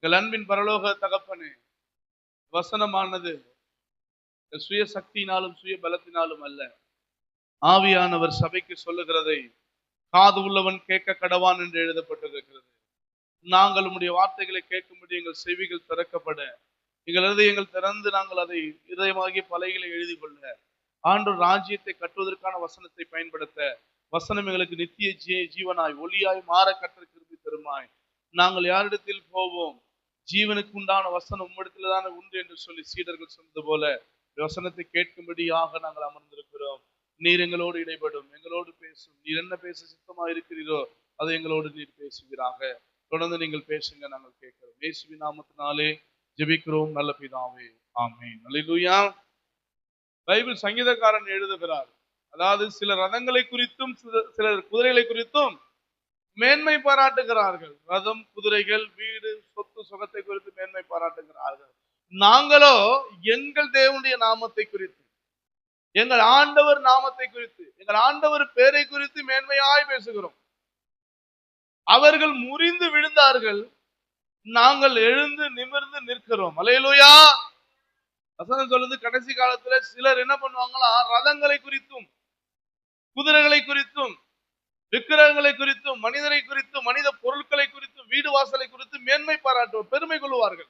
எங்கள் அன்பின் பரலோக தகப்பனே, வசனமானது சுய சக்தியினாலும் சுய பலத்தினாலும் அல்ல, ஆவியானவர் சபைக்கு சொல்லுகிறதை காது உள்ளவன் கேட்க கடவான் என்று எழுதப்பட்டிருக்கிறது. நாங்கள் உம்முடைய வார்த்தைகளை கேட்கும்படி எங்கள் செவிகள் திறக்கப்பட, எங்கள் இருதயங்கள் திறந்து நாங்கள் அதை இதயமாகிய பலகைகளை எழுதி கொள்ள, ஆண்டவர் ராஜ்யத்தை கட்டுவதற்கான வசனத்தை பயன்படுத்த, வசனம் எங்களுக்கு நித்திய ஜீவனாய் ஒளியாய் மாற கற்று கிருபை தருமாய். நாங்கள் யாரிடத்தில் போவோம்? ஜீவனுக்கு உண்டான வசனம் உம்மிடத்தில் தானே உண்டு என்று சொல்லி சீடர்கள் சொன்னது போல வசனத்தை கேட்கும்படியாக நாங்கள் அமர்ந்திருக்கிறோம். நீர் எங்களோடு இடைப்படும், எங்களோடு பேசும். நீர் என்ன பேச சித்தமா இருக்கிறீரோ அதை எங்களோடு நீர் பேசுவீராக. தொடர்ந்து நீங்கள் பேசுங்க, நாங்கள் கேட்கிறோம். இயேசுவின் நாமத்தினாலே ஜெபிக்கிறோம் நல்ல பிதாவே, ஆமென். அல்லேலூயா. பைபிள் சங்கீதக்காரன் எழுதுகிறார், அதாவது சில ரதங்களை குறித்தும் சிலர் குதிரைகளை குறித்தும் மேன்மை பாராட்டுகிறார்கள். ரதம், குதிரைகள், வீடு, சொத்து சுகத்தை குறித்து மேன்மை பாராட்டுகிறார்கள். நாங்களோ எங்கள் தேவனுடைய நாமத்தை குறித்து, எங்கள் ஆண்டவர் நாமத்தை குறித்து, எங்கள் ஆண்டவர் பேரை குறித்து மேன்மையாய் பேசுகிறோம். அவர்கள் முறிந்து விழுந்தார்கள், நாங்கள் எழுந்து நிமிர்ந்து நிற்கிறோம். அல்லேலூயா. வசனம் சொல்லுது, கடைசி காலத்துல சிலர் என்ன பண்ணுவாங்களா, ரதங்களை குறித்தும் குதிரைகளை குறித்தும் விக்கிரகங்களை குறித்தும் மனிதரை குறித்தும் மனித பொருட்களை குறித்தும் வீடு வாசலை குறித்து மேன்மை பாராட்டுவோம், பெருமை கொள்வார்கள்.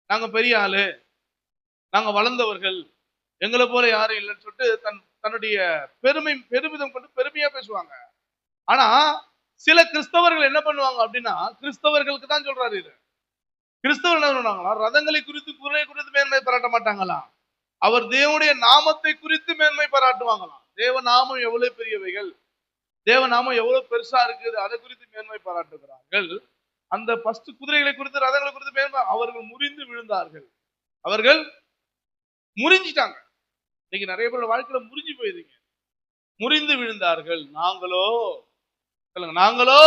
நாங்க பெரிய ஆளு, நாங்க வளர்ந்தவர்கள், எங்களை போல யாரும் இல்லைன்னு சொல்லிட்டு தன்னுடைய பெருமிதம் கொண்டு பெருமையா பேசுவாங்க. ஆனா சில கிறிஸ்தவர்கள் என்ன பண்ணுவாங்க அப்படின்னா, கிறிஸ்தவர்களுக்கு தான் சொல்றாரு இது, கிறிஸ்தவர்கள் என்ன பண்ணுவாங்களா, ரதங்களை குறித்து குதிரை குறித்து மேன்மை பாராட்ட மாட்டாங்களாம், அவர் தேவனுடைய நாமத்தை குறித்து மேன்மை பாராட்டுவாங்களாம். தேவ நாமம் எவ்வளவு பெரியவைகள், தேவநாமம் எவ்வளவு பெருசா இருக்குது, அதை குறித்து மேன்மை பாராட்டுகிறார்கள். அந்த பஸ்ட் குதிரைகளை குறித்து ரதங்களை குறித்து மேன்மை, அவர்கள் முறிந்து விழுந்தார்கள், அவர்கள் முறிஞ்சிட்டாங்க. இன்னைக்கு நிறைய பேரோட வாழ்க்கையில முறிஞ்சு போயிருங்க, முறிந்து விழுந்தார்கள். நாங்களோ நாங்களோ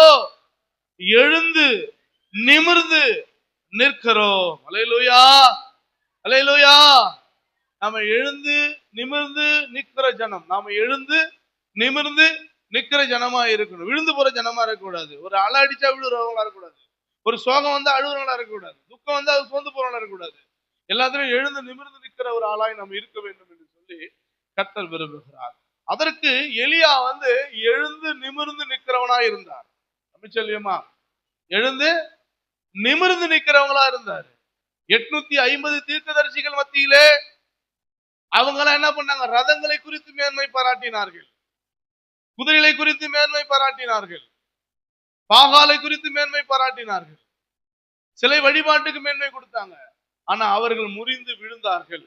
எழுந்து நிமிர்ந்து நிற்கிறோம். அல்லேலூயா, அல்லேலூயா. நாம எழுந்து நிமிர்ந்து நிற்கிற ஜனம், நாம எழுந்து நிமிர்ந்து நிக்கிற ஜனமா இருக்கணும், விழுந்து போற ஜனமா இருக்கக்கூடாது. ஒரு அலை அடிச்சா விழுறவங்களா இருக்கக்கூடாது, ஒரு சோகம் வந்தா அழுகுறவங்களா இருக்கக்கூடாது, துக்கம் வந்தா அது சோர்ந்து போறவங்களா இருக்கக்கூடாது. எல்லாத்திலும் எழுந்து நிமிர்ந்து நிற்கிற ஒரு ஆளாய் நாம் இருக்க வேண்டும் என்று சொல்லி கர்த்தர் விரும்புகிறார். அதற்கு எலியா எழுந்து நிமிர்ந்து நிற்கிறவனா இருந்தார். சொல்லியமா, எழுந்து நிமிர்ந்து நிற்கிறவங்களா இருந்தார். 850 தீர்க்கதரிசிகள் மத்தியிலே அவங்க எல்லாம் என்ன பண்ணாங்க, ரதங்களை குறித்து மேன்மை பாராட்டினார்கள், குதிரைகளை குறித்து மேன்மை பாராட்டினார்கள், பாகாலை குறித்து மேன்மை பாராட்டினார்கள், சிலை வழிபாட்டுக்கு மேன்மை கொடுத்தாங்க. ஆனா அவர்கள் முறிந்து விழுந்தார்கள்.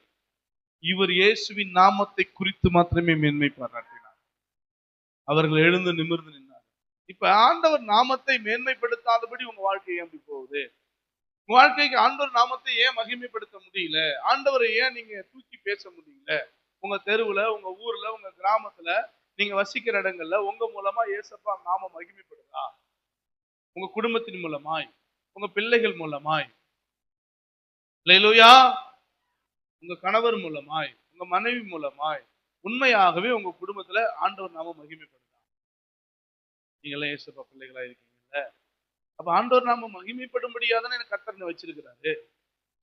இவர் இயேசுவின் நாமத்தை குறித்து மாத்திரமே மேன்மை பாராட்டினார். அவர்கள் எழுந்து நிமிர்ந்து நின்றார். இப்ப ஆண்டவர் நாமத்தை மேன்மைப்படுத்தாதபடி உங்க வாழ்க்கை ஏன் போகுது? உங்க வாழ்க்கைக்கு ஆண்டவர் நாமத்தை ஏன் மகிமைப்படுத்த முடியல? ஆண்டவரை ஏன் நீங்க தூக்கி பேச முடியல? உங்க தெருவுல, உங்க ஊர்ல, உங்க கிராமத்துல, நீங்க வசிக்கிற இடங்கள்ல உங்க மூலமா ஏசப்பா நாம மகிமைப்படுதா? உங்க குடும்பத்தின் மூலமாய், உங்க பிள்ளைகள் மூலமாய், அல்லேலூயா, உங்க கணவர் மூலமாய், உங்க மனைவி மூலமாய் உண்மையாகவே உங்க குடும்பத்துல ஆண்டவர் நாம மகிமைப்படுதா? நீங்களே ஏசப்பா பிள்ளைகளா இருக்கீங்கல்ல, அப்ப ஆண்டவர் நாம மகிமைப்படும்படியாதானே எனக்கு கர்த்தர் வச்சிருக்கிறாரு.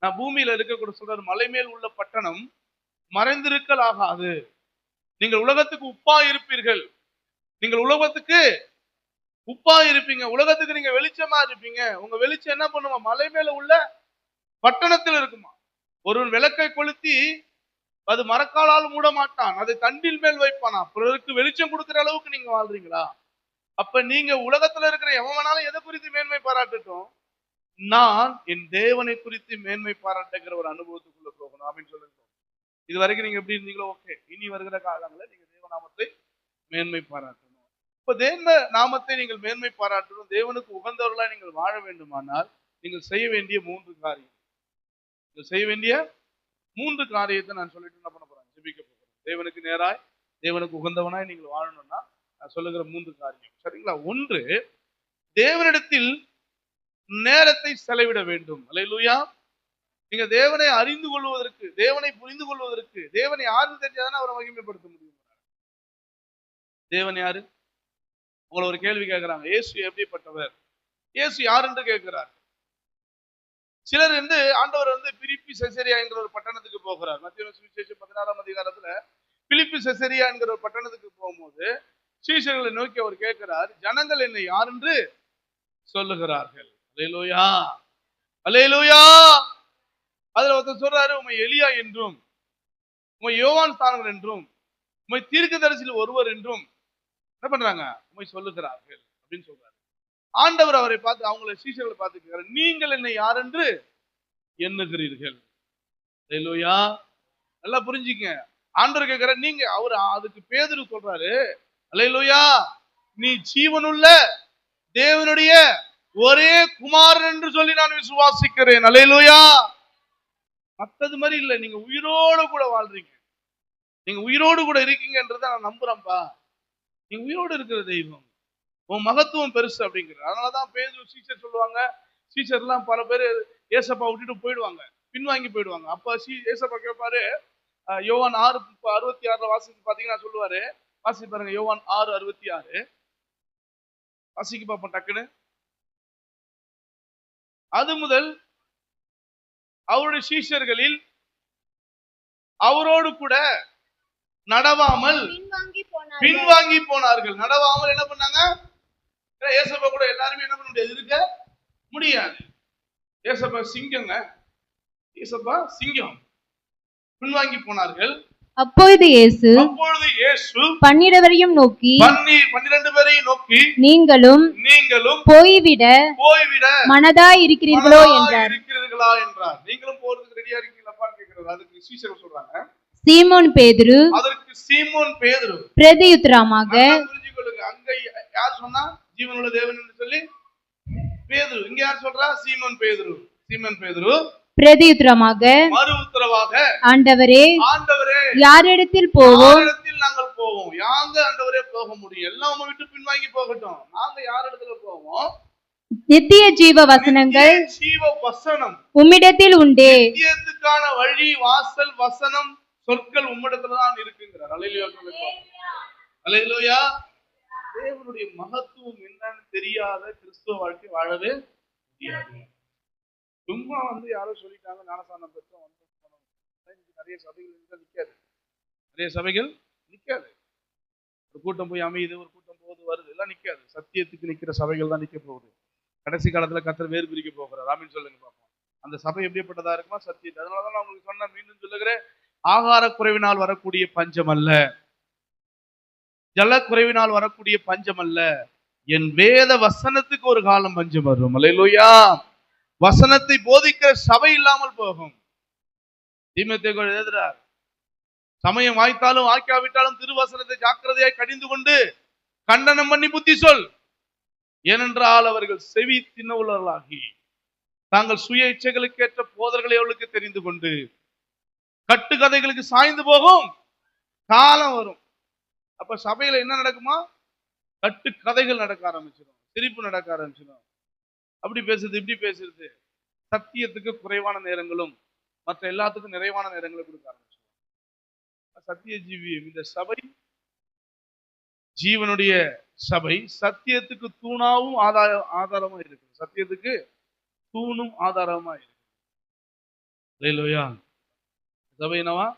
நான் பூமியில இருக்கக்கூட சொல்றாரு, மலை மேல் உள்ள பட்டணம் மறைந்திருக்கல் ஆகாது. நீங்கள் உலகத்துக்கு உப்பா இருப்பீர்கள், நீங்கள் உலகத்துக்கு உப்பா இருப்பீங்க, உலகத்துக்கு நீங்க வெளிச்சமா இருப்பீங்க. உங்க வெளிச்சம் என்ன பண்ணுமா, மலை மேல உள்ள பட்டணத்தில் இருக்குமா. ஒருவன் விளக்கை கொளுத்தி அது மரக்காலால் மூட மாட்டான், அதை தண்டில் மேல் வைப்பானா. பிறருக்கு வெளிச்சம் கொடுக்கிற அளவுக்கு நீங்க வாழ்றீங்களா? அப்ப நீங்க உலகத்துல இருக்கிற எவன் வேணாலும் எதை குறித்து மேன்மை பாராட்டட்டும், நான் என் தேவனை குறித்து மேன்மை பாராட்டுகிற ஒரு அனுபவத்துக்குள்ள போகணும் அப்படின்னு சொல்லுங்க. இது வரைக்கும் நீங்க எப்படி இருந்தீங்களோ ஓகே, இனி வருகிற காலங்களில் நீங்க தேவநாமத்தை மேன்மை பாராட்டணும். இப்ப தேவ நாமத்தை நீங்கள் மேன்மை பாராட்டணும், தேவனுக்கு உகந்தவர்களா நீங்கள் வாழ வேண்டுமானால் நீங்கள் செய்ய வேண்டிய 3 காரியம். நீங்கள் செய்ய வேண்டிய 3 காரியத்தை நான் சொல்லிட்டு என்ன பண்ண போறேன், ஜெபிக்க போகிறேன். தேவனுக்கு நேராய், தேவனுக்கு உகந்தவனாய் நீங்கள் வாழணும்னா நான் சொல்லுகிற 3 காரியம், சரிங்களா? 1, தேவனிடத்தில் நேரத்தை செலவிட வேண்டும். அல்லேலூயா. நீங்க தேவனை அறிந்து கொள்வதற்கு, தேவனை புரிந்து கொள்வதற்கு, தேவனை யாருன்னு தெரிஞ்சாதானே அவரை மகிமைப்படுத்த முடியும். தேவன் யாரு? உங்களை ஒரு கேள்வி கேட்கிறாங்க, இயேசு எப்படிப்பட்டவர், இயேசு யார் என்று கேட்கிறார். சிலர் ஆண்டவர் பிலிப்பி செசரியா என்கிற ஒரு பட்டணத்துக்கு போகிறார். மத்தேயு சுவிசேஷம் 16ஆம் அதிகாரத்துல பிலிப்பி செசரியா என்கிற ஒரு பட்டணத்துக்கு போகும்போது சீஷர்களை நோக்கி அவர் கேட்கிறார், ஜனங்கள் என்னை யார் என்று சொல்லுகிறார்கள்? அல்லேலூயா, அல்லேலூயா. அதுல ஒருத்தர் சொல்றாரு, உம்மை எலியா என்றும், உம்மை யோவான் ஸ்நானகன் என்றும், உம்மை தீர்க்கதரிசியில் ஒருவர் என்றும் என்ன பண்றாங்க, உம்மை சொல்லுகிறார்கள் அப்படின்னு சொல்றாரு. ஆண்டவர் அவரை பார்த்து, அவங்களை சீஷர்களை பார்த்து கேட்கிறார், நீங்கள் என்னை யார் என்று எண்ணுகிறீர்கள்? அல்லேலூயா. நல்லா புரிஞ்சுங்க. ஆண்டவர் கேட்கிற, நீங்க அவர் அதுக்கு பேதுரு சொல்றாரு, அல்லேலூயா, நீ ஜீவனுள்ள தேவனுடைய ஒரே குமாரன் என்று சொல்லி நான் விசுவாசிக்கிறேன். அல்லேலூயா. மத்தது மாதிரி இல்ல, நீங்க உயிரோடு கூட வாழ்றீங்க, நீங்க உயிரோடு கூட இருக்கீங்கன்றத நான் நம்புறேன்பா. நீங்க உயிரோடு இருக்கிற தெய்வம், உன் மகத்துவம் பெருசு அப்படிங்கிற. அதனாலதான் பேதுரு சீஷர் சொல்லுவாங்க, சீஷர்லாம் பல பேர் ஏசப்பா விட்டுட்டு போயிடுவாங்க, பின்வாங்கி போயிடுவாங்க. அப்ப ஏசப்பா கேட்பாரு, யோவான் 6:66 வாசித்து பாத்தீங்கன்னா சொல்லுவாரு, வாசி பாருங்க, யோவான் 6:66 வாசிக்கு பார்ப்போம் டக்குன்னு. அது முதல் அவருடைய சீஷர்களில் அவரோடு கூட நடவாமல் பின்வாங்கி போனார்கள். நடவாமல் என்ன பண்ணாங்க? ஏசப்பா கூட எல்லாருமே என்ன பண்ண முடியாது, இருக்க முடியாது. ஏசப்பா சிங்கங்க, ஏசப்பா சிங்கம். பின்வாங்கி போனார்கள். அப்பொழுது இயேசு 12 பேரையும் நோக்கி, நீங்களும் போய்விட மனதாய் இருக்கிறீர்களோ என்றார். நீங்களும் போறதுக்கு ரெடியா இருக்கீங்களான்னு கேக்குறாரு. அதுக்கு சீஷர்கள் சொல்றாங்க, சீமோன் பேதுரு அதற்கு சீமோன் பேதுரு பிரதியுத்தரமாக, புரிஞ்சுக்கொள்ளுங்க, அங்க யார் சொன்னா ஜீவனுள்ள தேவன் என்று சொல்லி பேதுரு, இங்க யார் சொல்றா? சீமோன் பேதுரு. சீமோன் பேதுரு பிரதியுத்தரமாக, மறு உத்தரவாக, ஆண்டவரே, யாரிடத்தில் போவோம்? நாங்கள் போவோம். யாங்க ஆண்டவரே போக முடியும்? எல்லாம் உம்மை விட்டு பின்வாங்கி போகட்டும், நாங்க யார் இடத்துல போவோம்? நித்திய ஜீவ வசனங்கள் உம்மிடத்தில் உண்டே. நித்தியத்துக்கான வழி, வாசல், வசனம், சொற்கள் உம்மிடத்துல தான் இருக்குங்கிறார். அல்லேலூயா, அல்லேலூயா. தேவனுடைய மகத்துவம் என்னன்னு தெரியாத கிறிஸ்துவ வாழ்க்கை வாழவே முடியாது. சும்மா யாரோ சொல்லிட்டாங்க, ஞானஸ்நானம் பெற்றோம், நிறைய சபைகள் நிக்காது, நிறைய சபைகள் நிக்காது. ஒரு கூட்டம் போய் அமையுது, ஒரு கூட்டம் போது வருது, எல்லாம் நிக்காது. சத்தியத்துக்கு நிக்கிற சபைகள் தான் நிக்க போகுது. கடைசி காலத்துல கர்த்தர் வேறு பிரிக்க போகிறார். ஆமீன் சொல்லுங்க பாப்போம். அந்த சபை எப்படிப்பட்டதா இருக்குமா? சத்தியத்தை. அதனாலதான் நான் உங்களுக்கு சொன்ன, மீண்டும் சொல்லுகிறேன், ஆகார குறைவினால் வரக்கூடிய பஞ்சம் அல்ல, ஜல குறைவினால் வரக்கூடிய பஞ்சம் அல்ல, என் வேத வசனத்துக்கு ஒரு காலம் பஞ்சம் வரும். அல்லேலூயா. வசனத்தை போதிக்கிற சபை இல்லாமல் போகும். தீமோத்தேயுக்கு எழுதுறார், சமயம் வாய்த்தாலும் வாய்க்காவிட்டாலும் திருவசனத்தை ஜாக்கிரதையாய் கடிந்து கொண்டு கண்டனம் பண்ணி புத்தி சொல். ஏனென்றால் அவர்கள் செவி தின்னவுள்ளவர்களாகி தாங்கள் சுய இச்சைகளுக்கு ஏற்ற போதர்களை அவளுக்கு தெரிந்து கொண்டு கட்டுக்கதைகளுக்கு சாய்ந்து போகும் காலம் வரும். அப்ப சபையில என்ன நடக்குமா? கட்டு கதைகள் நடக்க ஆரம்பிச்சிடும், சிரிப்பு நடக்க ஆரம்பிச்சிடும். அப்படி பேசுறது, இப்படி பேசுறது. சத்தியத்துக்கு குறைவான நேரங்களும் மற்ற எல்லாத்துக்கும் நிறைவான நேரங்களும் கொடுக்க ஆரம்பிச்சிடும். சத்திய ஜீவியம் இந்த சபை ஜீவனுடைய சபை, சத்தியத்துக்கு தூணாவும் ஆதாரமா இருக்கு. சத்தியத்துக்கு தூணும் ஆதாரமா இருக்கு. அல்லேலூயா. சபை என்னவா?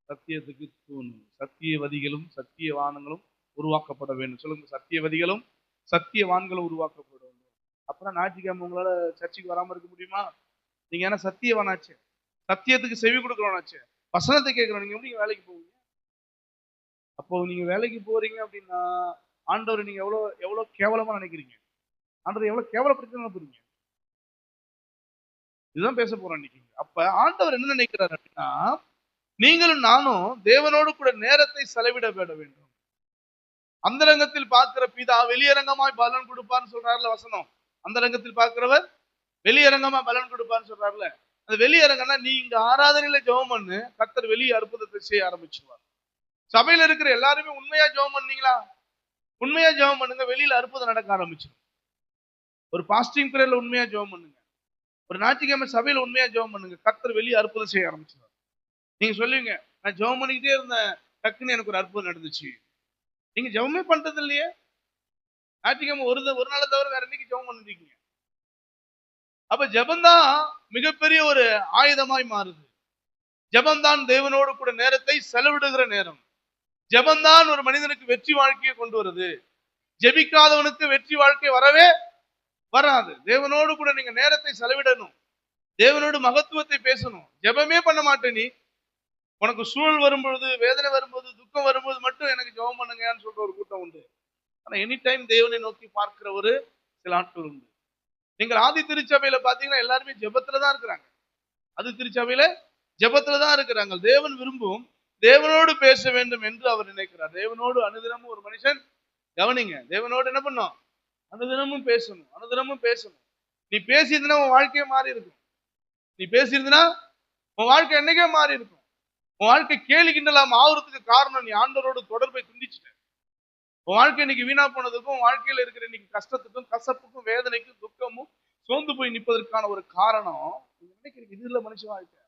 சத்தியத்துக்கு தூணும். சத்தியவதிகளும் சத்தியவான்களும் உருவாக்கப்பட வேண்டும். சொல்லுங்க, சத்தியவதிகளும் சத்தியவான்களும் உருவாக்கப்பட வேண்டும். அப்புறம் ஞாயிற்றுக்கிழமை உங்களால சர்ச்சைக்கு வராம இருக்க முடியுமா? நீங்க ஏன்னா சத்தியவானாச்சு, சத்தியத்துக்கு செவி கொடுக்கறவனாச்சு, வசனத்தை கேட்கிறோம். நீங்க எப்படி வேலைக்கு போவீங்க? அப்போ நீங்க வேலைக்கு போறீங்க அப்படின்னா ஆண்டவர் நீங்க எவ்வளவு கேவலமா நினைக்கிறீங்க, ஆண்டவர் எவ்வளவு கேவலப்படுத்தி நினைப்பீங்க. இதுதான் பேச போறோம் இன்னைக்கு. அப்ப ஆண்டவர் என்ன நினைக்கிறார் அப்படின்னா, நீங்களும் நானும் தேவனோடு கூட நேரத்தை செலவிட வேண்டும். அந்தரங்கத்தில் பார்க்கிற பிதா வெளியரங்கமாய் பலன் கொடுப்பார்னு சொல்றாருல வசனம். அந்தரங்கத்தில் பார்க்கிறவர் வெளியரங்கமா பலன் கொடுப்பார்னு சொல்றாருல. அந்த வெளியரங்கன்னா, நீங்க ஆராதனையில ஜெபம் பண்ணு, கர்த்தர் வெளியே அற்புதத்தை செய்ய ஆரம்பிச்சுவார். சபையில இருக்கிற எல்லாருமே உண்மையா ஜெபம் பண்ணீங்களா? உண்மையா ஜெபம் பண்ணுங்க, வெளியில அற்புதம் நடக்க ஆரம்பிச்சிடும். ஒரு பாஸ்டிங் பிரேயர்ல உண்மையா ஜெபம் பண்ணுங்க, ஒரு ஞாயிற்றுக்கிழமை சபையில உண்மையா ஜெபம் பண்ணுங்க, கர்த்தர் வெளியே அற்புதம் செய்ய ஆரம்பிச்சிடுவார். நீங்க சொல்லுவீங்க, நான் ஜெபம் பண்ணிக்கிட்டே இருந்தேன், டக்குன்னு எனக்கு ஒரு அற்புதம் நடந்துச்சு. நீங்க ஜெபமே பண்றது இல்லையே. ஞாயிற்றுக்கிழமை ஒரு நாளை தவிர வேற என்னைக்கு ஜெபம் பண்ணிருக்கீங்க? அப்ப ஜெபம்தான் மிகப்பெரிய ஒரு ஆயுதமாய் மாறுது. ஜெபம்தான் தேவனோடு கூட நேரத்தை செலவிடுகிற நேரம். ஜெபம்தான் ஒரு மனிதனுக்கு வெற்றி வாழ்க்கையை கொண்டு வருது. ஜெபிக்காதவனுக்கு வெற்றி வாழ்க்கை வரவே வராது. தேவனோடு கூட நீங்க நேரத்தை செலவிடணும். தேவனோடு மகத்துவத்தை பேசணும். ஜெபமே பண்ண மாட்டேன் நீ. உனக்கு சூழல் வரும்பொழுது, வேதனை வரும்போது, துக்கம் வரும்போது மட்டும் எனக்கு ஜெபம் பண்ணுங்கன்னு சொல்ற ஒரு கூட்டம் உண்டு. ஆனா எனி டைம் தேவனை நோக்கி பார்க்கிற ஒரு சில ஆட்கள் உண்டு. நீங்கள் ஆதி திருச்சபையில பாத்தீங்கன்னா எல்லாருமே ஜெபத்துலதான் இருக்கிறாங்க. ஆதி திருச்சபையில ஜெபத்துலதான் இருக்கிறாங்க. தேவன் விரும்பும் தேவனோடு பேச வேண்டும் என்று அவர் நினைக்கிறார். தேவனோடு அனுதினமும் ஒரு மனுஷன் கவனிங்க, தேவனோடு என்ன பண்ணும்? அனுதினமும் பேசணும், அனுதினமும் பேசணும். நீ பேசியிருந்தா உன் வாழ்க்கையே மாறி இருக்கும். நீ பேசியிருந்தா உன் வாழ்க்கை என்னைக்கே மாறி இருக்கும். உன் வாழ்க்கை கேலி கிண்டலாம் ஆகுறதுக்கு காரணம் நீ ஆண்டவரோடு தொடர்பை துண்டிச்சுட்ட. உன் வாழ்க்கை இன்னைக்கு வீணா போனதுக்கும், உன் வாழ்க்கையில இருக்கிற இன்னைக்கு கஷ்டத்துக்கும், கசப்புக்கும், வேதனைக்கும், துக்கமும் சோர்ந்து போய் நிற்பதற்கான ஒரு காரணம் நினைக்கிறீங்க. இது இல்ல மனுஷ வாழ்க்கை.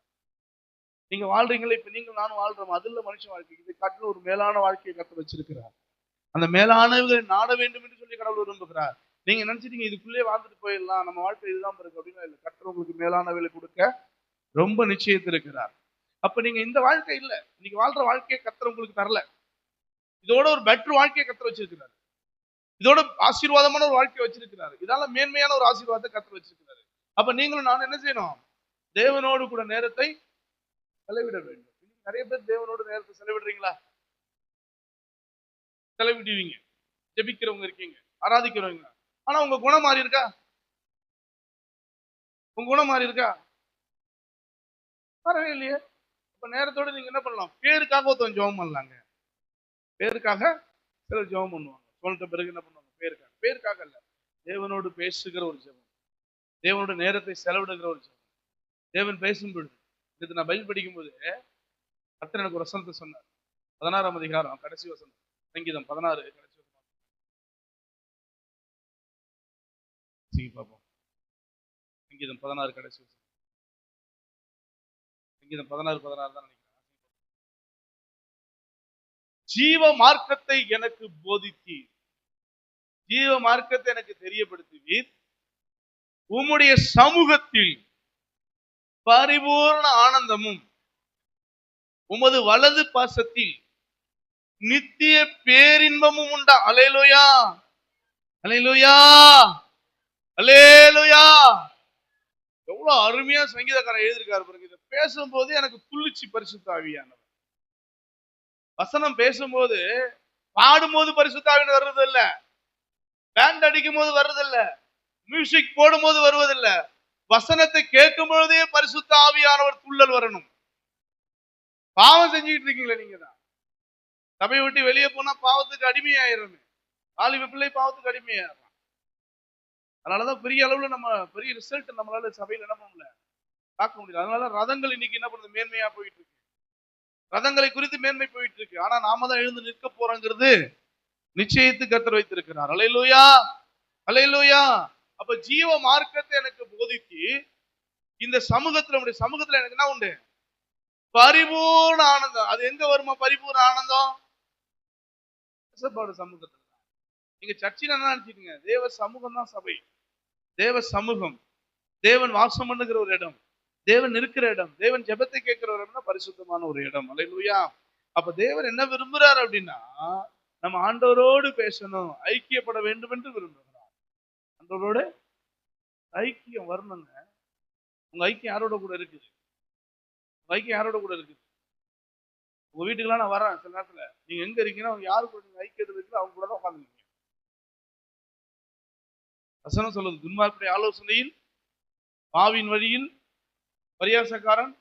நீங்க வாழ்றீங்களா? இப்ப நீங்களும் நானும் வாழ்றோம். அது இல்ல மனுஷ வாழ்க்கை. இதை காட்டிலும் ஒரு மேலான வாழ்க்கையை கத்து வச்சிருக்கிறார். அந்த மேலானவர்களை நாட வேண்டும் என்று சொல்லி கடவுள் விரும்புகிறார். நீங்க நினைச்சிட்டீங்க இதுக்குள்ளே வாழ்ந்துட்டு போயிடலாம், நம்ம வாழ்க்கை இதுதான் இருக்கு அப்படின்னா இல்லை. கர்த்தர் உங்களுக்கு மேலானவர்களை கொடுக்க ரொம்ப நிச்சயித்திருக்கிறார். அப்ப நீங்க இந்த வாழ்க்கை இல்ல, இன்னைக்கு வாழ்ற வாழ்க்கையை கர்த்தர் உங்களுக்கு தரல. இதோட ஒரு பெட்டர் வாழ்க்கையை கர்த்தர் வச்சிருக்கிறார். இதோட ஆசீர்வாதமான ஒரு வாழ்க்கையை வச்சிருக்கிறாரு. இதால மேன்மையான ஒரு ஆசீர்வாதத்தை கர்த்தர் வச்சிருக்கிறாரு. அப்ப நீங்களும் நான் என்ன செய்யணும்? தேவனோடு கூட நேரத்தை செலவிட வேண்டும். நிறைய பேர் தேவனோடு நேரத்தை செலவிடுறீங்களா? செலவிடுவீங்க. ஜெபிக்கிறவங்க இருக்கீங்க, ஆராதிக்கிறவங்க. ஆனா உங்க குணம் மாறி இருக்கா? உங்க குணம் மாறி இருக்கா? வரவே இல்லையே. இப்ப நேரத்தோட நீங்க என்ன பண்ணலாம்? பேருக்காக ஒருத்தன் ஜெபம் பண்ணலாங்க. பேருக்காக சிலர் ஜெபம் பண்ணுவாங்க. சொல்லிட்ட பிறகு என்ன பண்ணுவாங்க? பேருக்காக. பேருக்காக இல்ல, தேவனோடு பேசுகிற ஒரு ஜெபம், தேவனோட நேரத்தை செலவிடுகிற ஒரு ஜெபம். தேவன் பேசும் பொழுது இது நான் பைபிள் படிக்கும் போது கர்த்தர் எனக்கு ஒரு வசனத்தை சொன்னார். 16ஆம் அதிகாரம் கடைசி வசனம், சங்கீதம் 16 கடைசி வசனம் பார்ப்போம். சங்கீதம் 16 கடைசி வசனம். சங்கீதம் 16:16 தான் நினைக்கிறேன். ஜீவ மார்க்கத்தை எனக்கு போதித்தீர், ஜீவ மார்க்கத்தை எனக்கு தெரியப்படுத்துவீர், உம்முடைய சமூகத்தில் பரிபூர்ண ஆனந்தமும் உமது வலது பாசத்தில் நித்திய பேரின்பமும் உண்டா. அல்லேலூயா, அல்லேலூயா, அல்லேலூயா. எவ்வளவு அருமையா சங்கீதக்காரன் எழுதியிருக்காரு பாருங்க. இதை பேசும்போது எனக்கு துள்ளிச்சு பரிசுத்த ஆவியானவர். வசனம் பேசும்போது, பாடும்போது பரிசுத்த ஆவியானவர் வர்றது இல்ல, பேண்ட் அடிக்கும் போது வர்றது இல்ல, மியூசிக் போடும் போது வருவதில்லை. வசனத்தை கேட்கும் பொழுதே பரிசுத்த ஆவியானவர் துள்ளல் வரணும். பாவம் செஞ்சுக்கிட்டு இருக்கீங்களா? நீங்க தான் சபையை விட்டு வெளியே போனா பாவத்துக்கு அடிமையாயிரமே. வாலிப பிள்ளை பாவத்துக்கு அடிமையாயிரம். அதனாலதான் பெரிய அளவுல நம்ம பெரிய ரிசல்ட் நம்மளால சபையில என்ன பண்ணல, பார்க்க முடியல. அதனால ரதங்கள் இன்னைக்கு என்ன பண்ணுது? மேன்மையா போயிட்டு இருக்கு. ரதங்களை குறித்து மேன்மை போயிட்டு இருக்கு. ஆனா நாம தான் எழுந்து நிற்க போறோங்கிறது நிச்சயித்து கர்த்தர் வைத்திருக்கிறார். அல்லேலூயா, அல்லேலூயா. அப்ப ஜீவ மார்க்கத்தை எனக்கு போதித்து இந்த சமூகத்துல, நம்முடைய சமூகத்துல எனக்கு என்ன உண்டு? பரிபூர்ண ஆனந்தம். அது எங்க வருமா பரிபூர்ண ஆனந்தம்? சமூகத்துல. நீங்க சர்ச்சில் என்ன நினைச்சுக்கீங்க? தேவ சமூகம் தான் சபை. தேவ சமூகம், தேவன் வாசம் பண்ணுகிற ஒரு இடம், தேவன் இருக்கிற இடம், தேவன் ஜெபத்தை கேட்கிற ஒரு இடம்னா பரிசுத்தமான ஒரு இடம். அல்லேலூயா. அப்ப தேவன் என்ன விரும்புறாரு அப்படின்னா, நம்ம ஆண்டவரோடு பேசணும், ஐக்கியப்பட வேண்டும் என்று விரும்புகிறார். ஆண்டவரோடு ஐக்கியம் வரணுங்க. உங்க ஐக்கியம் யாரோட கூட இருக்குது? உங்க ஐக்கியம் யாரோட கூட இருக்குது? உங்க வீட்டுக்கெல்லாம் நான் வரேன் சில நேரத்துல, நீங்க எங்க இருக்கீங்கன்னா அவங்க யாரு கூட நீங்க ஐக்கியத்தில் இருக்குது அவங்க கூட தான் உட்காந்துருக்கீங்க. வசனம் சொல்லுது, துன்மார்க்குடைய ஆலோசனையில், பாவின் வழியில், பரியாசக்காரன்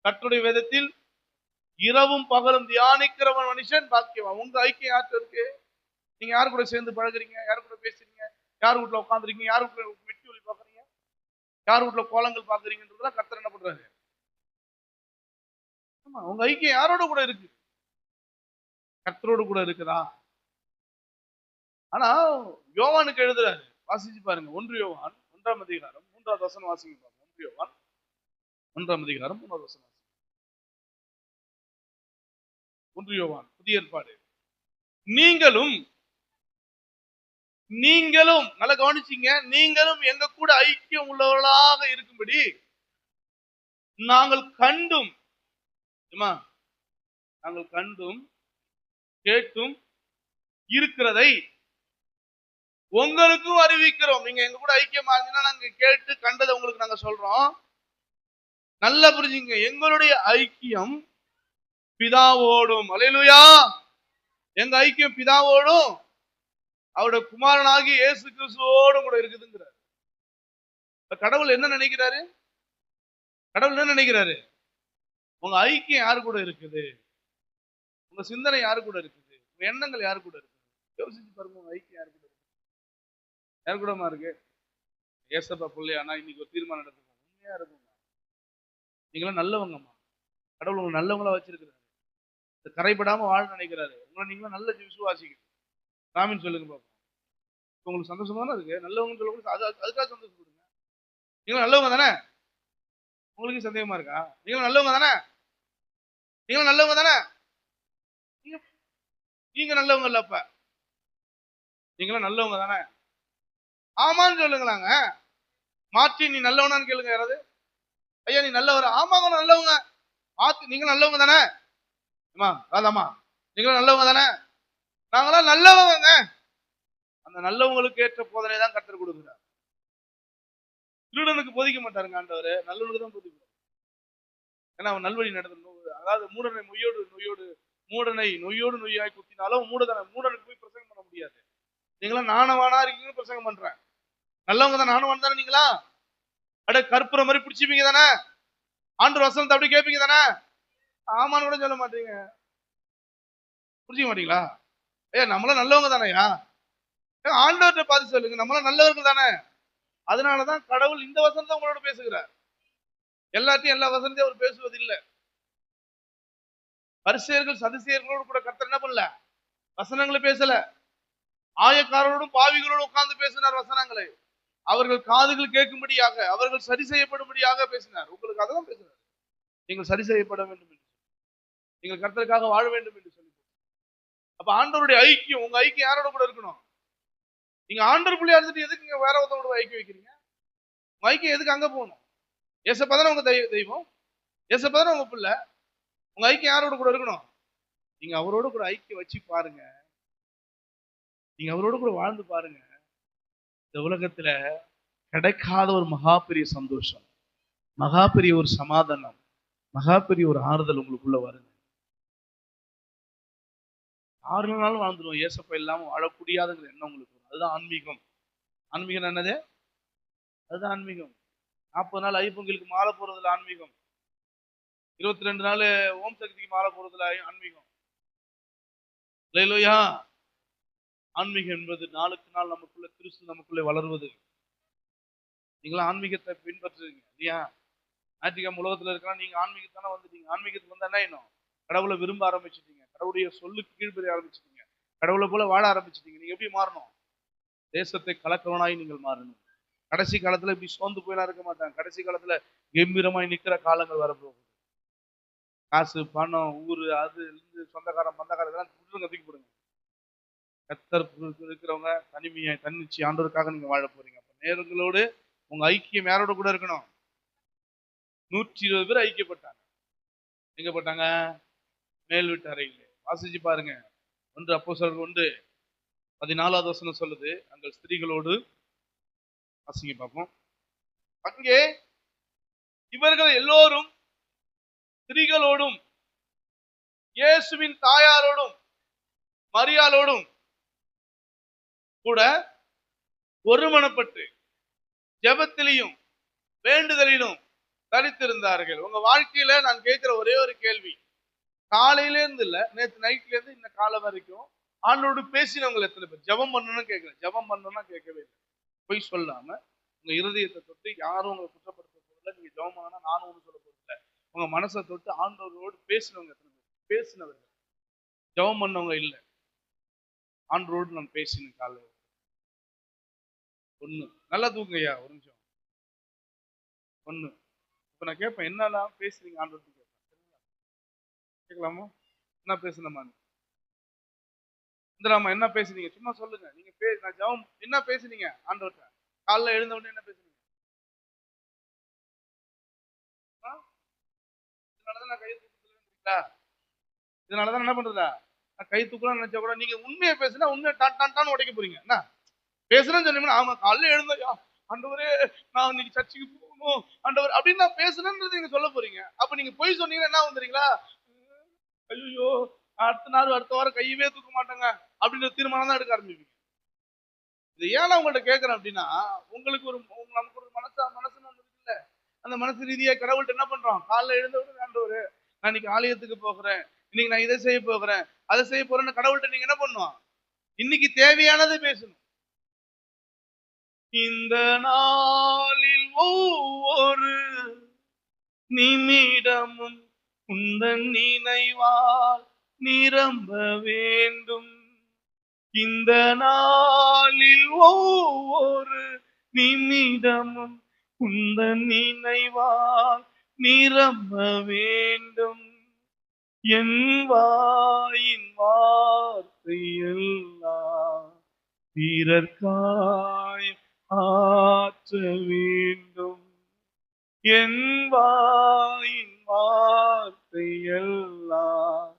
கர்த்தருடைய வேதத்தில் இரவும் பகலும் தியானிக்கிறவன் மனுஷன் பாக்கியவான். உங்க ஐக்கியம் யார்கிட்ட இருக்கு? நீங்க யாரு கூட சேர்ந்து பழகுறீங்க? யாரு கூட பேசுறீங்க? யார் வீட்டுல உட்காந்துருக்கீங்க? யார் வீட்டுல வெட்டி ஒளி பாக்குறீங்க? யார் வீட்டுல கோலங்கள் பாக்குறீங்கன்றதுலாம் கர்த்தர் என்ன பண்றாரு? ஆமா, உங்க ஐக்கியம் யாரோட கூட இருக்கு? கர்த்தரோடு கூட இருக்குதா? ஆனா யோவானுக்கு எழுதுறாரு, வாசிச்சு பாருங்க. 1 யோவான் 1ஆம் அதிகாரம் 3வது வசனம் வாசிங்க பாருங்க. 1 யோவான் 1ஆம் அதிகாரம் 3வது வசனம். 1 யோவான் புதிய ஏற்பாடு. நீங்களும் நீங்களும் நல்லா கவனிச்சீங்க, நீங்களும் எங்க கூட ஐக்கியம் உள்ளவர்களாக இருக்கும்படி நாங்கள் கண்டும் ஏம்மா, நாங்கள் கண்டும் கேட்டும் இருக்கிறதை உங்களுக்கும் அறிவிக்கிறோம். நீங்க எங்க கூட ஐக்கியமா இருந்தீங்கன்னா நாங்க கேட்டு கண்டதை உங்களுக்கு நாங்க சொல்றோம். நல்லா புரிஞ்சுங்க, எங்களுடைய ஐக்கியம் பிதாவோடும், அல்லேலூயா, எங்க ஐக்கியம் பிதாவோடும் அவருடைய குமாரனாகி இயேசு கிறிஸ்துவோடும் கூட இருக்குதுங்கிறார். கடவுள் என்ன நினைக்கிறாரு? கடவுள் என்ன நினைக்கிறாரு? உங்க ஐக்கியம் யாரு கூட இருக்குது? உங்க சிந்தனை யாரு கூட இருக்குது? உங்க எண்ணங்கள் யாரு கூட இருக்குது? யோசிச்சு பாருங்க, உங்க ஐக்கியம் யாரு கூட இருக்கு? யாரு கூடமா இருக்கு? ஏசப்பா பிள்ளையானா இன்னைக்கு ஒரு தீர்மானம் எடுத்துக்கோங்க, உண்மையா இருக்குங்க. நீங்களாம் நல்லவங்கம்மா, கடவுள் உங்களை நல்லவங்களா வச்சிருக்கிறாரு. கரைப்படாம வாழ நினைக்கிறாரு. உங்களை நீங்களும் நல்ல விசுவாசிங்க. சாமின்னு சொல்லுங்க பாப்போம். உங்களுக்கு சந்தோஷமா தானே இருக்கு? நல்லவங்க சொல்ல அதுக்காக சந்தோஷப்படுங்க. நீங்களும் நல்லவங்க தானே? உங்களுக்கு சந்தேகமா இருக்கா? நீங்களும் நல்லவங்க தானே? நீங்களும் நல்லவங்க தானே? நீங்க நல்லவங்க இல்ல, அப்ப நீங்களும் நல்லவங்க தானே? ஆமான்னு சொல்லுங்களாங்க. மாற்றி நீ நல்லவனான்னு கேளுங்க யாராவது. ஐயா நீ நல்லவரா? ஆமாங்க நல்லவங்க. மாத்தி நீங்க நல்லவங்க தானே? ராதாமா நீங்களும் நல்லவங்க தானே? நாங்களாம் நல்லவங்க. அந்த நல்லவங்களுக்கு ஏற்ற போதனை தான் கர்த்தர் கொடுக்கிறார். திருடனுக்கு போதிக்க மாட்டாருங்க ஆண்டவர், நல்லவனுக்கு தான் போதிக்கிறார். ஏன்னா அவன் நல்வழி நடத்தணும். அதாவது மூடனை நொய்யோடு நொய்யாய் குத்தினாலும் மூடனுக்கு போய் பிரசங்கம் பண்ண முடியாது. நீங்களாம் நாணவானா இருக்கீங்கன்னு பிரசங்கம் பண்றேன். நல்லவங்க தான், நாணவான் தானே நீங்களா? அட கற்பூர மாதிரி பிடிச்சிப்பீங்க தானே? ஆண்டு வசனத்தை அப்படி கேட்பீங்க தானே? ஆமான்னு கூட சொல்ல மாட்டீங்க. புரிஞ்சுக்க மாட்டீங்களா? நம்மளாம் நல்லவங்க தானேயா? ஆண்டவர்கிட்ட பார்த்து சொல்லுங்க, நம்மளாம் நல்லவர்கள் தானே? அதனாலதான் கடவுள் இந்த வசனத்தை உங்களோட பேசுகிறார். எல்லாத்தையும் எல்லா வசனத்தையும் அவர் பேசுவதில்லை. பரிசேயர்கள் சதுசேயர்களோடு கூட கர்த்தர் என்ன பண்ணல? வசனங்களை பேசல. ஆயக்காரரோடும் பாவிகளோடு உட்கார்ந்து பேசினார் வசனங்களை. அவர்கள் காதுகள் கேட்கும்படியாக, அவர்கள் சரி செய்யப்படும்படியாக பேசினார். உங்களுக்கு அதெல்லாம் பேசினார். நீங்கள் சரி செய்யப்பட வேண்டும் என்று, நீங்கள் கர்த்தருக்காக வாழ வேண்டும் என்று சொல்லி. அப்ப ஆண்டவருடைய ஐக்கியம், உங்க ஐக்கியம் யாரோட கூட இருக்கணும்? நீங்க ஆண்டவர் பிள்ளையா இருந்துட்டு எதுக்கு வேற ஒருத்தரோட ஐக்கியம் வைக்கிறீங்க? உங்க ஐக்கியம் எதுக்கு அங்க போகணும்? ஏசப்பாதானே உங்க தெய்வம், ஏசப்பாதானே உங்க பிள்ளை. உங்க ஐக்கியம் யாரோட கூட இருக்கணும்? நீங்க அவரோட கூட ஐக்கியம் வச்சு பாருங்க. நீங்க அவரோட கூட வாழ்ந்து பாருங்க. இந்த உலகத்துல கிடைக்காத ஒரு மகா பெரிய சந்தோஷம், மகா பெரிய ஒரு சமாதானம், மகா பெரிய ஒரு ஆறுதல் உங்களுக்குள்ள வருங்க. 6 நாளும் வாழ்ந்துடும், ஏசப்பா இல்லாம வாழக்கூடியாதுங்கிற எண்ணம் உங்களுக்கு வரும். அதுதான் ஆன்மீகம். ஆன்மீகம் என்னது? அதுதான் ஆன்மீகம். 40 நாள் ஐப்பொங்கலுக்கு மாலை போறதுல ஆன்மீகம். 22 நாள் ஓம் சக்திக்கு மாலை போறதுல ஆன்மீகம். அல்லேலூயா. ஆன்மீகம் என்பது நாளுக்கு நாள் நமக்குள்ள கிறிஸ்து நமக்குள்ளே வளர்வது. நீங்களும் ஆன்மீகத்தை பின்பற்றுறீங்க இல்லையா? ஞாயிற்றுக்கிழமை உலகத்துல இருக்கலாம், நீங்க ஆன்மீகத்தானே வந்துட்டீங்க. ஆன்மீகத்துக்கு வந்தா என்ன இன்னும்? கடவுளை விரும்ப ஆரம்பிச்சுட்டீங்க, கடவுளுடைய சொல்லுக்கு கீழ்ப்படிய ஆரம்பிச்சுட்டீங்க, கடவுளை போல வாழ ஆரம்பிச்சுட்டீங்க. நீங்க எப்படி மாறணும்? தேசத்தை கலக்கிறவனாய் நீங்கள் மாறணும். கடைசி காலத்துல இப்படி சோர்ந்து போயெல்லாம் இருக்க மாட்டாங்க. கடைசி காலத்துல கம்பீரமாய் நிக்கிற காலங்கள் வரப்போகுது. காசு பணம் ஊரு அது இருந்து சொந்தக்காரன் பந்தக்காரன் இதெல்லாம் தூக்கி போடுங்க. கர்த்தர் இருக்கிறவங்க தனிமையை தன்னிச்சு ஆண்டவருக்காக நீங்க வாழ போறீங்க. அப்ப நேரங்களோடு உங்க ஐக்கியம் யாரோட கூட இருக்கணும்? 120 பேர் ஐக்கியப்பட்டாங்க. எங்க போட்டாங்க? மேல் வீட்டு அறையிலே. வாசிச்சு பாருங்க. 1 அப்போஸ்தலர் 1:14 வசனம் சொல்லுது. அங்க ஸ்திரீகளோடு வாசிங்க பார்ப்போம். அங்கே இவர்கள் எல்லோரும் ஸ்திரீகளோடும் இயேசுவின் தாயாரோடும் மரியாளோடும் கூட ஒருமனப்பட்டு ஜெபத்திலையும் வேண்டுதலிலும் தரித்திருந்தார்கள். உங்க வாழ்க்கையில நான் கேட்கிற ஒரே ஒரு கேள்வி, காலையில இருந்து இல்ல, நேற்று நைட்ல இருந்து இந்த காலம் வரைக்கும் ஆண்டோடு பேசினவங்க எத்தனை பேர்? ஜெபம் பண்ணணும்னு கேட்கிறேன். ஜெபம் பண்ணணும்னா கேட்கவே இல்லை. பொய் சொல்லாம உங்க இருதயத்தை தொட்டு, யாரும் உங்களை குற்றப்படுத்த போறதில்லை. நீங்க ஜெபம் பண்ணா நானும் ஒண்ணு சொல்ல போறதில்லை. உங்க மனசை தொட்டு ஆண்டவரோடு பேசினவங்க எத்தனை பேர்? பேசினவர்கள். ஜெபம் பண்ணவங்க இல்ல, ஆண்டவரோடு நான் பேசினேன். காலையில ஒண்ணு. நல்லா தூங்குங்கய்யா, ஒரு நிமிஷம். ஒண்ணு. இப்ப நான் கேட்பேன், என்னெல்லாம் பேசுறீங்க ஆண்டவர்கிட்ட கேட்பேன். கேட்கலாமா? என்ன பேசுனமா? இந்திராமா என்ன பேசுனீங்க சும்மா சொல்லுங்க. நீங்க நான் ஜெபம் என்ன பேசுனீங்க ஆண்டவர்கிட்ட? காலைல எழுந்த உடனே என்ன பேசுனீங்க? ஆ? இதனாலதான் நான் கை தூக்குறீங்களா? இதனாலதான் என்ன பண்றதா? நான் கை தூக்கலாம்னு நினைச்சா கூட நீங்க உண்மையை பேசுனா உண்மையை டான்னு உடைக்க போறீங்க. என்ன பேசுறேன்னு சொன்னீங்கன்னா ஆமா காலைல எழுந்தா ஆண்டவரே நான் இன்னைக்கு சர்ச்சுக்கு போகணும் ஆண்டவர் அப்படின்னு நான் பேசுறேன்றது நீங்க சொல்ல போறீங்க. அப்ப நீங்க போய் சொன்னீங்கன்னா என்ன வந்துறீங்களா? ஐயோ அடுத்த நாள் அடுத்த வாரம் கையவே தூக்க மாட்டாங்க அப்படின்னு தீர்மானம் தான் எடுக்க ஆரம்பிப்பீங்க. இது ஏன் நான் உங்கள்கிட்ட கேட்கறேன் அப்படின்னா, உங்களுக்கு ஒரு நமக்கு ஒரு மனசுன்னு ஒண்ணு இருக்குல்ல, அந்த மனசு ரீதியா கடவுள்கிட்ட என்ன பண்றோம்? காலைல எழுந்த உடனே ஆண்டவரே நான் இன்னைக்கு ஆலயத்துக்கு போகிறேன், இன்னைக்கு நான் இதை செய்ய போகிறேன், அதை செய்ய போறேன்னு கடவுள்கிட்ட நீங்க என்ன பண்ணுவோம்? இன்னைக்கு தேவையானது பேசணும். இந்த நாளில் ஒவ்வொரு நிமிடமும் உந்தன் நினைவால் நிரம்ப வேண்டும். இந்த நாளில் ஒவ்வொரு நிமிடமும் உந்தன் நினைவால் நிரம்ப வேண்டும். என் வாயின் வார்த்தை எல்லாம் பிறர்க்காய் ஆற்ற வேண்டும். என் வாயின் வார்த்தை எல்லாம்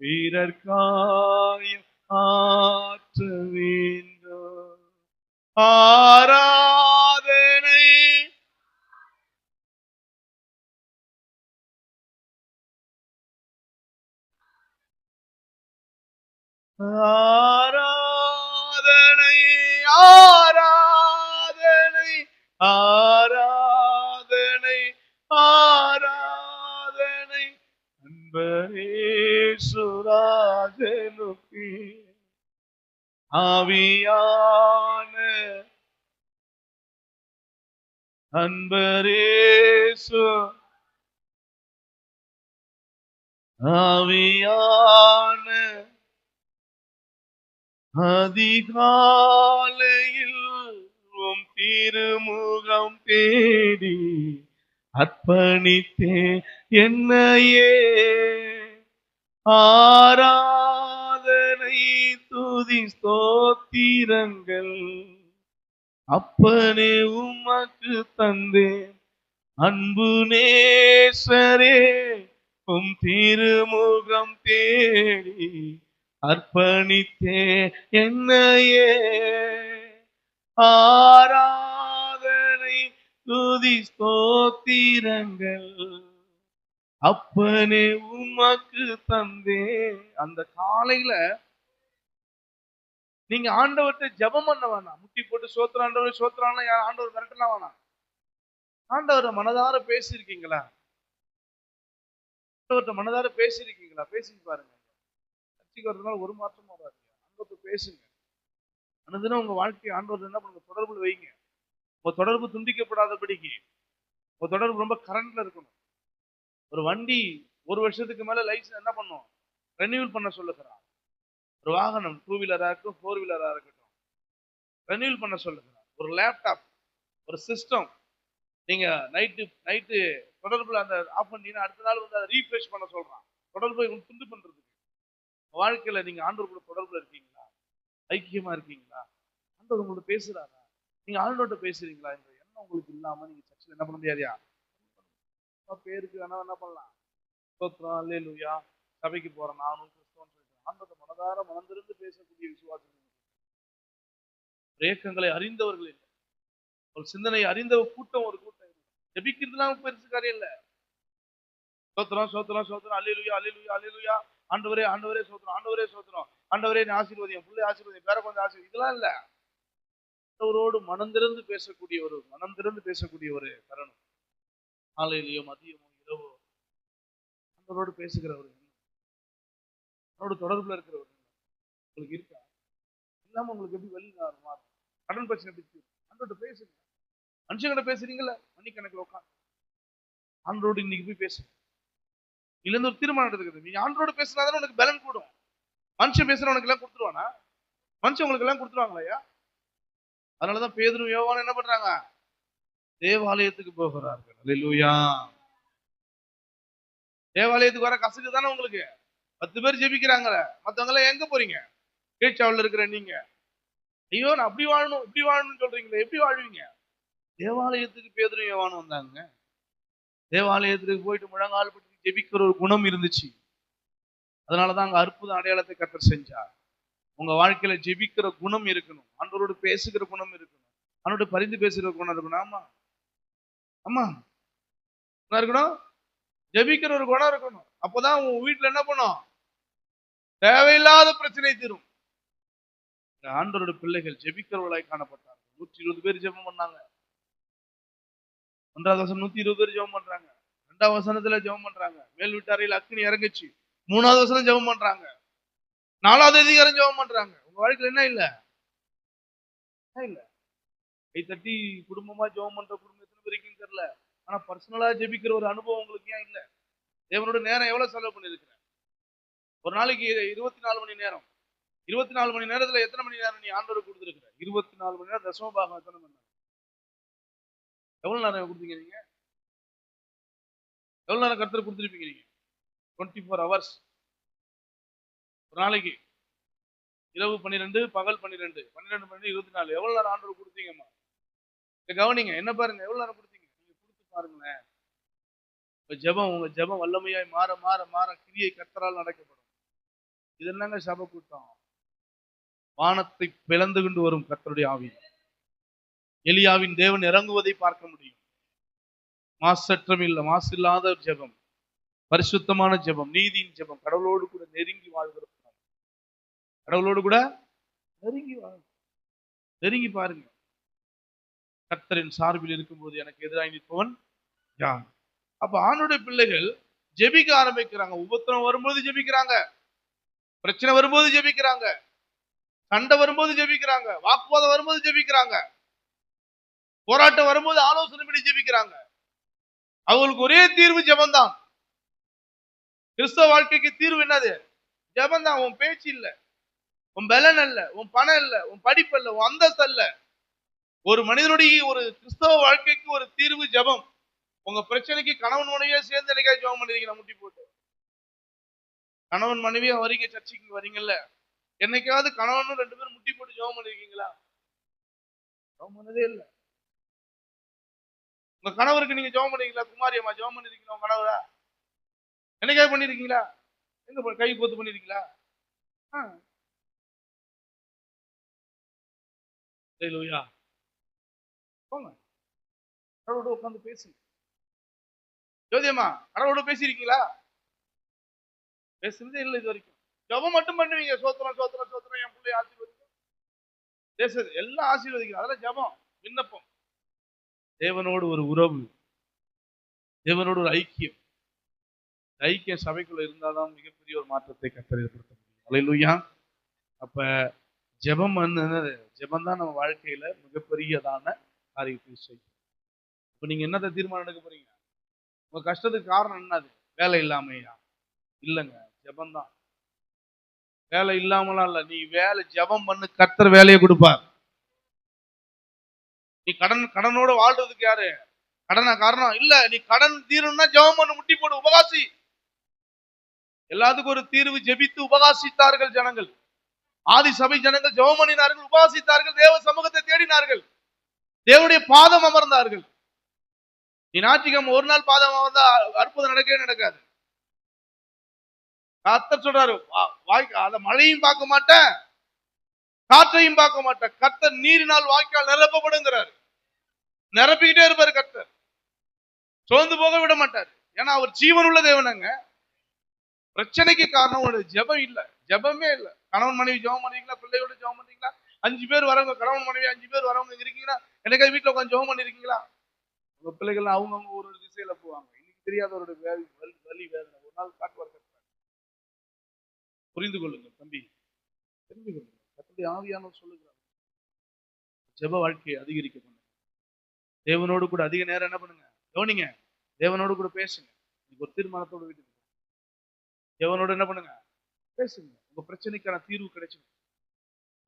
பிறர்க்காய் ஆற்ற வேண்டும். ஆராதனை ஆராதனை ஆராதனை ஆராதனை ஆராதனை அன்பரேசுராஜனுக்கு ஆவியான அன்பரேசு ஆவியான அதிகாலையில் உம் திருமுகம் தேடி அர்ப்பணித்தே என்னையே. ஆராதனை துதி ஸ்தோத்திரங்கள் அப்பனே உமக்கு தந்தேன். அன்பு நேசரே உம் திருமுகம் தேடி அர்ப்பணித்தே என்னையே. ஆராதனை துதி ஸ்தோத்திரங்கள் அப்பனே உமக்கு தந்தே. அந்த காலையில நீங்க ஆண்டவர்கிட்ட ஜெபம் பண்ண வேணாம். முட்டி போட்டு சோத்திரம் ஆண்டவர் சோத்திரம் ஆண்டவர் மிரட்டலாம் வேணாம். ஆண்டவரை மனதார பேசியிருக்கீங்களா? ஆண்டவர்கிட்ட மனதார பேசியிருக்கீங்களா? பேசி பாருங்க. சர்ச்சைக்கு வரதுனால ஒரு மாற்றமும் வராது. ஆண்டவர்கிட்ட பேசுங்க. அனுதினம் உங்க வாழ்க்கையை ஆண்டவர் என்ன பண்ணுங்க? தொடர்புல வைங்க. உங்க தொடர்பு துண்டிக்கப்படாதபடிக்கு உங்க தொடர்பு ரொம்ப கரண்ட்ல இருக்கணும். ஒரு வண்டி 1 வருஷத்துக்கு மேல லைசன்ஸ் என்ன பண்ணும்? ரெனியூல் பண்ண சொல்லுகிறார். ஒரு வாகனம் 2 வீலரா இருக்கட்டும் 4 வீலரா இருக்கட்டும் ரெனியூல் பண்ண சொல்லுகிறார். ஒரு லேப்டாப் ஒரு சிஸ்டம் நீங்க நைட்டு தொடர்புல அந்த ஆஃப் பண்ணீங்கன்னா அடுத்த நாள் வந்து அதை ரீஃப்ரெஷ் பண்ண சொல்றான். தொடர்பை துண்டு பண்றதுக்கு. வாழ்க்கையில நீங்க ஆண்டவர் கூட தொடர்புல இருக்கீங்களா? ஐக்கியமா இருக்கீங்களா? ஆண்டவர் உங்களோட பேசுறாரா? நீங்க ஆண்டவர்கிட்ட பேசுறீங்களா? என்ற எண்ணம் உங்களுக்கு இல்லாம நீங்க சர்ச்சில் என்ன பண்ண முடியாதியா? பேருக்கு வேணா என்ன பண்ணலாம்? ஸ்தோத்திரம் அல்லேலூயா சபைக்கு போறேன் நானும் கிறிஸ்தவன் சொல்லிட்டு ஆண்டவரை மனதார மனந்திருந்து பேசக்கூடிய விசுவாசம். ஏக்கங்களை அறிந்தவர்கள் இல்லை. ஒரு சிந்தனை அறிந்த கூட்டம் ஒரு கூட்டம் ஜெபிக்கிறதுலாம் பெருசு காரியம் இல்ல. சோத்திரம் சோத்திரம் சோத்திரம் அல்லேலூயா அல்லேலூயா அல்லேலூயா ஆண்டவரே ஆண்டவரே சோத்திரம் ஆண்டவரே சோத்திரம் ஆண்டவரே நீ ஆசீர்வதியம் பிள்ளை ஆசீர்வதியம் பேர கொஞ்சம் ஆசீர்வதி இதெல்லாம் இல்ல. ஆண்டவரோடு மனம் திறந்து பேசக்கூடிய ஒரு தருணம். காலையிலயோ மதியமோ இரவோ ஆண்டவரோடு பேசுகிறவர் அவரோட தொடர்புல இருக்கிறவர் உங்களுக்கு இருக்கா? இல்லாம உங்களுக்கு எப்படி வழி மாறும்? கடன் பிரச்சனை எப்படி ஆண்டோட பேசுங்க. மனுஷங்கிட்ட பேசுறீங்கல்ல மணிக்கணக்கில் உட்காந்து ஆண்டோடு இன்னைக்கு போய் பேசுங்க. இதுல இருந்து ஒரு தீர்மானம் எடுத்துக்கிறது. நீங்க ஆண்டோடு பேசினாதான் உனக்கு பலன் கூடும். மனுஷன் பேசுறவனுக்கு எல்லாம் கொடுத்துருவானா? மனுஷன் உங்களுக்கு எல்லாம் கொடுத்துருவாங்களா? அதனாலதான் பேதுரு யோவான் என்ன பண்றாங்க? தேவாலயத்துக்கு போகிறார்கள். அல்லேலூயா. தேவாலயத்துக்கு வர கசக்கு தானே உங்களுக்கு. 10 பேர் ஜெபிக்கிறாங்க. மத்தவங்க எல்லாம் எங்க போறீங்க? பேச்சாவில் இருக்கிற நீங்க ஐயோ நான் அப்படி வாழணும் இப்படி வாழணும்னு சொல்றீங்களே, எப்படி வாழ்வீங்க? தேவாலயத்துக்கு பேதுரு யோவானும் வந்தாங்க. தேவாலயத்துக்கு போயிட்டு முழங்கால் பற்றி ஜெபிக்கிற ஒரு குணம் இருந்துச்சு. அதனாலதான் அங்க அற்புத அடையாளத்தை கர்த்தர் செஞ்சார். உங்க வாழ்க்கையில ஜெபிக்கிற குணம் இருக்கணும், ஆண்டவரோடு பேசுகிற குணம் இருக்கணும், அவனோட பரிந்து பேசுகிற குணம் இருக்கணும். ஆமா ஆமா என்ன இருக்கணும்? ஜெபிக்கிற ஒரு குணம் இருக்கணும். அப்பதான் உன் வீட்டுல என்ன பண்ணும்? தேவையில்லாத பிரச்சனை தீரும். ஆண்டவரோட பிள்ளைகள் ஜெபிக்கிறவர்களாய் காணப்பட்டாங்க. 120 பேர் ஜெபம் பண்ணாங்க. 1வது வசனம் 120 பேர் ஜெபம் பண்றாங்க. 2வது வசனத்துல ஜெபம் பண்றாங்க, மேல் வீட்டு அறையில் அக்கினி இறங்குச்சு. 3வது வசனம் ஜெபம் பண்றாங்க. 4வது அதிகாரம் ஜெபம் பண்றாங்க. உங்க வாழ்க்கையில என்ன இல்ல? இல்ல கை தட்டி குடும்பமா ஜெபம் பண்ற குடும்பம் எத்தனை பேருக்குன்னு தெரியல. ஆனா பர்சனலா ஜெபிக்கிற ஒரு அனுபவம் உங்களுக்கு ஏன் இல்ல? தேவனோட நேரம் எவ்வளவு செலவு பண்ணிருக்கிறேன்? ஒரு நாளைக்கு 24 மணி நேரம். 24 மணி நேரத்துல எத்தனை மணி நேரம் நீ ஆண்டவருக்கு கொடுத்துருக்கிற? 24 மணி நேரம் தசம பாகம் எத்தனை மணி நேரம்? எவ்வளவு நேரம் கொடுத்தீங்க நீங்க? எவ்வளவு நேரம் கர்த்தருக்கு கொடுத்துருப்பீங்க நீங்க? 24 hours. ஒரு நாளைக்கு இரவு 12, பகல் 12, 24 எவ்வளவு நேரம் ஆண்டவருக்கு கொடுத்தீங்கம்மா? கவனிங்க, என்ன பாருங்க, எவ்வளவு நேரம் கொடுத்தீங்க? நீங்க கொடுத்து பாருங்களேன். உங்க ஜெபம் வல்லமையாய் மாற மாற மாற கிரியை கர்த்தரால் நடக்கப்படும். இது என்னங்க சபை கூட்டம்? வானத்தை பிளந்து கொண்டு வரும் கர்த்தருடைய ஆவி. எலியாவின் தேவன் இறங்குவதை பார்க்க முடியும். மாசற்றம் இல்ல, மாசு இல்லாத ஜெபம், பரிசுத்தமான ஜெபம், நீதியின் ஜெபம், கடவுளோடு கூட நெருங்கி வாழ்கிற, கடவுளோடு கூட நெருங்கி நெருங்கி பாருங்க. கர்த்தரின் சார்பில் இருக்கும்போது எனக்கு எதிராக நிற்பவன் யார்? அப்ப ஆணுடைய பிள்ளைகள் ஜெபிக்க ஆரம்பிக்கிறாங்க. உபத்திரம் வரும்போது ஜெபிக்கிறாங்க, பிரச்சனை வரும்போது ஜெபிக்கிறாங்க, சண்டை வரும்போது ஜெபிக்கிறாங்க, வாக்குவாதம் வரும்போது ஜெபிக்கிறாங்க, போராட்டம் வரும்போது ஆலோசனை பண்ணி ஜெபிக்கிறாங்க. அவங்களுக்கு ஒரே தீர்வு ஜெபம்தான். கிறிஸ்தவ வாழ்க்கைக்கு தீர்வு என்னது? ஜெபம்தான். உன் பேச்சு இல்ல, உன் பலன் அல்ல, உன் பணம் இல்ல, உன் படிப்பு அல்ல, உன் அந்தஸ்து அல்ல. ஒரு மனிதனுடைய ஒரு கிறிஸ்தவ வாழ்க்கைக்கு ஒரு தீர்வு ஜெபம். உங்க பிரச்சனைக்கு கணவன் மனைவியா சேர்ந்து என்னைக்கா ஜெபம் பண்ணிருக்கீங்க? முட்டி போட்டு கணவன் மனைவியா வரீங்க, சர்ச்சைக்கு வரீங்கல்ல, என்னைக்காவது கணவனும் 2 பேரும் முட்டி போட்டு ஜெபம் பண்ணிருக்கீங்களா? ஜெபம் பண்ணதே இல்லை. உங்க கணவருக்கு நீங்க ஜெபம் பண்ணீங்களா? குமாரி அம்மா ஜெபம் பண்ணிருக்கீங்களா? உங்க கணவரா என்னைக்காவது பண்ணிருக்கீங்களா? எங்க கை கோத்து பண்ணிருக்கீங்களா? போங்க, கடவுளோட உட்காந்து பேசுங்க. ஜோதியம்மா கடவுளோட பேசிருக்கீங்களா? பேசுறதே இல்லை இது வரைக்கும். ஜெபம் மட்டும் பண்ணுவீங்க, சோத்திரம் சோத்திரம் சோத்திரம், என் பிள்ளை ஆசீர்வதிக்கும், பேசுறது எல்லாம் ஆசீர்வதிக்கும், அதெல்லாம் ஜெபம், விண்ணப்பம். தேவனோடு ஒரு உறவு, தேவனோடு ஒரு ஐக்கியம், ஐக்கிய சபைக்குள்ள இருந்தாதான் மிகப்பெரிய ஒரு மாற்றத்தை கர்த்தர் ஏற்படுத்த முடியும். அல்லேலூயா. அப்ப ஜெபம் ஜெபம் தான் நம்ம வாழ்க்கையில மிகப்பெரியதான காரியத்தை செய்யும். இப்ப நீங்க என்னத்தை தீர்மானம் எடுக்க போறீங்க? உங்க கஷ்டத்துக்கு காரணம் என்னது? வேலை இல்லாமையா? இல்லைங்க, ஜெபம் தான். வேலை இல்லாமலாம் இல்ல, நீ வேலை ஜெபம் பண்ணு, கர்த்தர் வேலையை கொடுப்பார். நீ கடனோட வாழ்றதுக்கு யாரு கடனா காரணம்? இல்ல, நீ கடன் தீரணும்னா ஜெபம் பண்ணு, முட்டி போடு, உபகாசி. எல்லாத்துக்கும் ஒரு தீர்வு. ஜெபித்து உபகாசித்தார்கள் ஜனங்கள். ஆதி சபை ஜனங்கள் ஜெபம் பண்ணினார்கள், உபவாசித்தார்கள், தேவ சமூகத்தை தேடினார்கள், தேவனுடைய பாதம் அமர்ந்தார்கள். நீ ஞாயிற்றுக்கிழமை ஒரு நாள் பாதம் அமர்ந்தா அற்புதம் நடக்கவே நடக்காது. கர்த்தர் சொல்றாரு, அத மழையும் பார்க்க மாட்டேன், காற்றையும் பார்க்க மாட்டேன், கர்த்தர் நீரினால் வாய்க்கால் நிரப்பப்படுங்கிறாரு. நிரப்பிக்கிட்டே இருப்பாரு கர்த்தர், சோர்ந்து போக விட மாட்டார். ஏன்னா அவர் ஜீவன் உள்ள தேவனங்க. பிரச்சனைக்கு காரணம் ஒரு ஜெபம் இல்ல, ஜெபமே இல்ல. கணவன் மனைவி ஜெபம் பண்ணீங்களா? பிள்ளையோட ஜெபம் பண்ணீங்களா? 5 பேர் வரவங்க, கணவன் மனைவி 5 பேர் வரவங்க இருக்கீங்கன்னா, என்னைக்காவது வீட்டுல உட்காந்து ஜெபம் பண்ணிருக்கீங்களா? உங்க பிள்ளைகள் அவங்கவுங்க ஒரு திசையில போவாங்க. இன்னைக்கு தெரியாதவருடைய வலி வேதனை ஒரு நாள் காட்டுவார். புரிந்து கொள்ளுங்கள் தம்பி, தெரிந்து கொள்ளுங்கள். கர்த்தருடைய ஆவியானவர் சொல்லுகிறார், ஜெப வாழ்க்கையை அதிகரிக்க பண்ணுங்க. தேவனோடு கூட அதிக நேரம் என்ன பண்ணுங்க? கவனிங்க, தேவனோடு கூட பேசுங்க. ஒரு தீர்மானத்தோட வீட்டுக்கு தேவனோட என்ன பண்ணுங்க? பேசுங்க. உங்க பிரச்சனைக்கான தீர்வு கிடைச்சிடும்.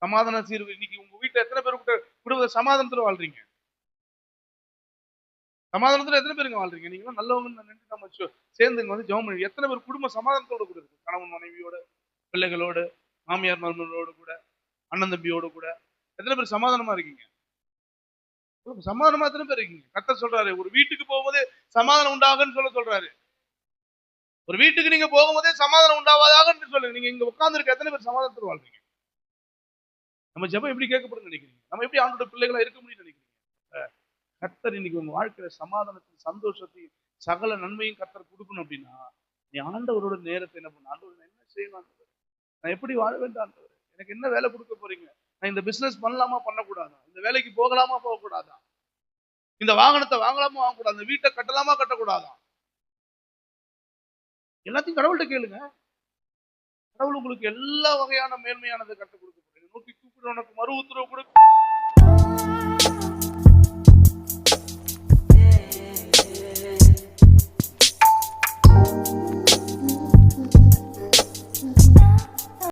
சமாதான தீர்வு. இன்னைக்கு உங்க வீட்டுல எத்தனை பேர் குடும்ப சமாதானத்துல வாழ்றீங்க? சமாதானத்துல எத்தனை பேருங்க வாழ்றீங்க? நீங்க நல்லவங்க நின்று நம்ம சேர்ந்துங்க வந்து ஜெபம் பண்ணி எத்தனை பேர் குடும்ப சமாதானத்தோட கூட இருக்கு? கணவன் மனைவியோட, பிள்ளைகளோடு, மாமியார் மருமகளோடு கூட, அண்ணன் தம்பியோடு கூட எத்தனை பேர் சமாதானமா இருக்கீங்க? சமாதானமா எத்தனை பேர் இருக்கீங்க? கர்த்தர் சொல்றாரு, ஒரு வீட்டுக்கு போகும்போதே சமாதானம் உண்டாகுன்னு சொல்றாரு. ஒரு வீட்டுக்கு நீங்க போகும்போதே சமாதானம் உண்டாவதாக சொல்லுங்க. நீங்க இங்க உட்கார்ந்து இருக்க எத்தனை பேர் சமாதானத்தில் வாழ்றீங்க? நம்ம ஜெபம் எப்படி கேட்கப்படும்னு நினைக்கிறீங்க? நம்ம எப்படி ஆண்டோட பிள்ளைகளா இருக்க முடியும்னு நினைக்கிறீங்க? கர்த்தர் இன்னைக்கு உங்க வாழ்க்கையில சமாதானத்தையும் சந்தோஷத்தையும் சகல நன்மையும் கர்த்தர் கொடுக்கணும் அப்படின்னா, நீ ஆண்டவரோட நேரத்தை என்ன பண்ண? ஆண்டவர் நான் என்ன செய்யணும் ஆண்டவரே? நான் எப்படி வாழ வேண்டும் ஆண்டவரே? எனக்கு என்ன வேலை கொடுக்க போறீங்க? நான் இந்த பிசினஸ் பண்ணலாமா பண்ணக்கூடாதா? இந்த வேலைக்கு போகலாமா போகக்கூடாதா? இந்த வாகனத்தை வாங்கலாமா வாங்கக்கூடாது? இந்த வீட்டை கட்டலாமா கட்டக்கூடாதா? எல்லாத்தையும் கடவுள்கிட்ட கேளுங்க. கடவுள் உங்களுக்கு எல்லா வகையான மேன்மையானதை கற்றுக் கொடுக்க போறீங்க. நோக்கி கூப்பிட உனக்கு மறு உத்தரவு கொடுக்க